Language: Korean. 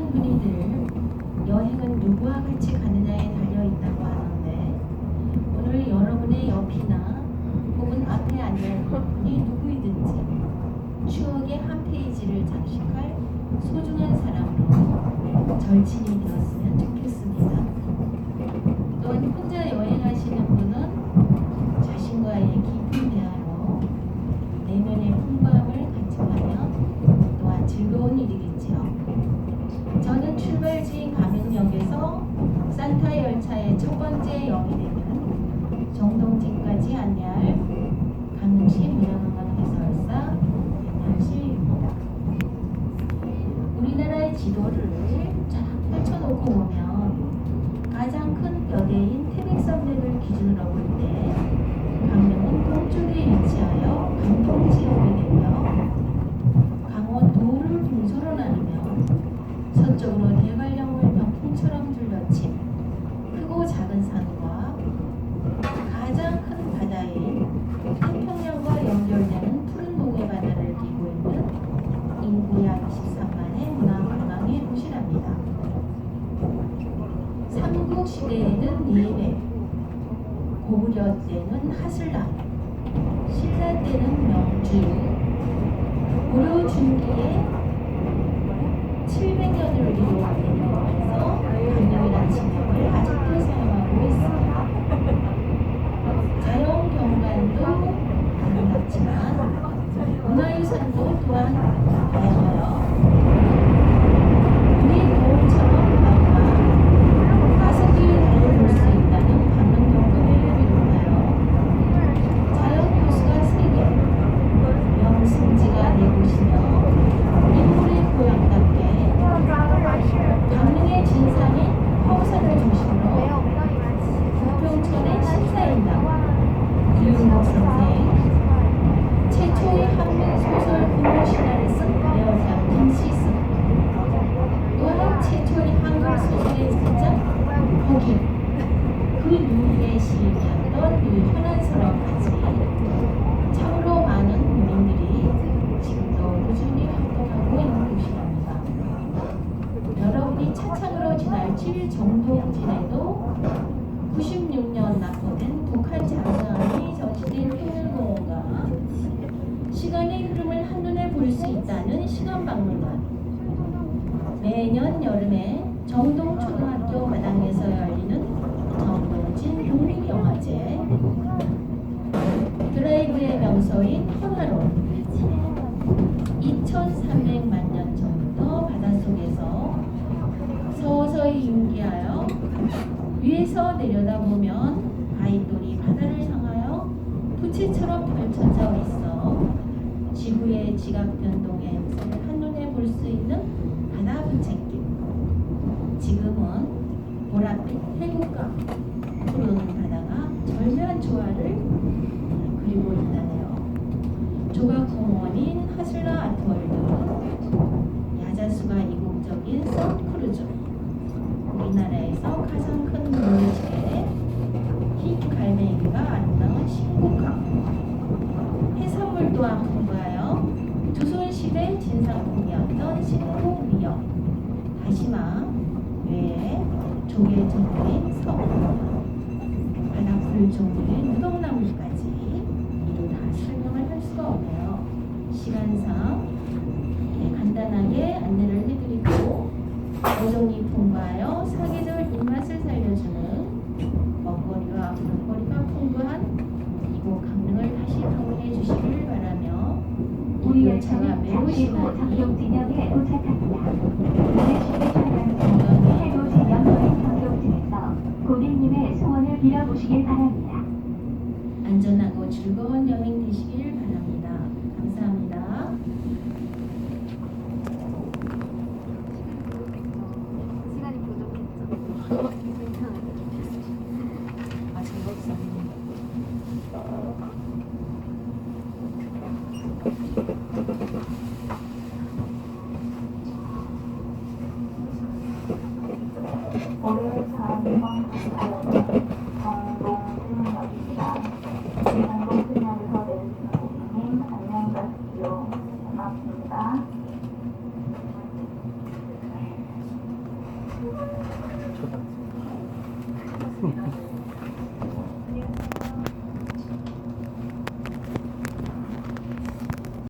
많은 흔히들 여행은 누구와 같이 가느냐에 달려 있다고 하는데 오늘 여러분의 옆이나 혹은 앞에 앉아있는 분이 누구이든지 추억의 한 페이지를 장식할 소중한 사람으로 절친이 되었으면 좋겠습니다. 또한 혼자 여행하시는 분은 자신과의 깊은 대화로 내면의 풍부함을 간직하면 또한 즐거운 일이겠지요. 저는 출발지인 가명역에서 산타 열차의 첫 번째 역이 되는 정동진까지 안내할 강릉시 문화관광 해설사 윤현실입니다. 우리나라의 지도를 쫙 펼쳐놓고 보면 가장 큰 뼈대인 태백산맥을 기준으로 볼 때 강릉은 동쪽에 위치하여 강동지역이 되며 강원도를 동서로 나누면 서쪽으로 대관령을 병풍처럼 둘러친 크고 작은 산과 가장 큰 바다인 태평양과 연결되는 푸른 모래바다를 끼고 있는 인구 약 23만의 문화관광의 도시랍니다. 삼국시대에는 예배, 고구려 때는 하슬라, 신라 때는 명주, 고려 중기에 700년을 이루어서 강릉이라는 지명을 아직도 사용하고 있습니다. 자연 경관도 아름답지만 문화유산도 또한 다양하여 우리 노을처럼 나와 가습기를 달을 볼 수 있다는 강릉 경금을 비롯하여 자연 요소가 3개, 명승지가 4곳이며 인물의 고향답게 강릉의 진상인 허우산을 중심으로 부평천의 신사임당, 유윤복 선생, 최초의 한국 소설 근무 신화를 쓴 배어장 김씨승, 또한 최초의 한국 소설의 작자 거기, 그 누구의 시인이었던 유현한서랑까지 참으로 많은 문인들이 지금도 꾸준히 활동하고 있는 곳이랍니다. 여러분이 차창으로 지날길 정동진에도 96년 납포된 독한 장사안이 전시된 통일공원과 시간의 흐름을 한눈에 볼 수 있다는 시간박물관, 매년 여름에 정동초등학교 마당에서 열리는 정동진 독립영화제, 드라이브의 명소인 헌화로 2300만 년 전부터 바닷속에서 서서히 융기하여 위에서 내려다보면 아이돌이 바다를 향하여 부채처럼 펼쳐져 있어 지구의 지각 변동의 행성을 한눈에 볼 수 있는 바다 부채길. 지금은 보랏빛 해국강, 푸른 바다가 절묘한 조화를 그리고 있다네요. 조각공원인 하슬라 아트월드, 야자수가 이국적인 선크루즈, 우리나라에서 가장 큰 물체의 흰 갈매기가 아름다운 신곡강, 해산물 또한 풍부하여 조선시대 진상품이었던 신곡미역, 다시마 외에 조개 종류인 석, 바닥풀 종류의 누동나물까지 이루 다 설명을 할 수가 없네요. 시간상 간단하게 안내를 해드리고 어종이 풍부하여 사계절 입맛을 살려주는 먹거리와 볼거리가 풍부한 이곳 강릉을 다시 방문해 주시길 바라며 이 열차가 매우 심한 정동진역에 도착합니다. 해도진역 정동진에서 고객님의 소원을 빌어보시길 바랍니다. 안전하고 즐거운 여행 되시길 바랍니다. 감사합니다. 시간이 부족했죠. 아, 즐겁습니다. 월요일 4번 정동진역입니다. 정동진역에서 내리시는 고객님 안녕히 가십시오. 고맙습니다.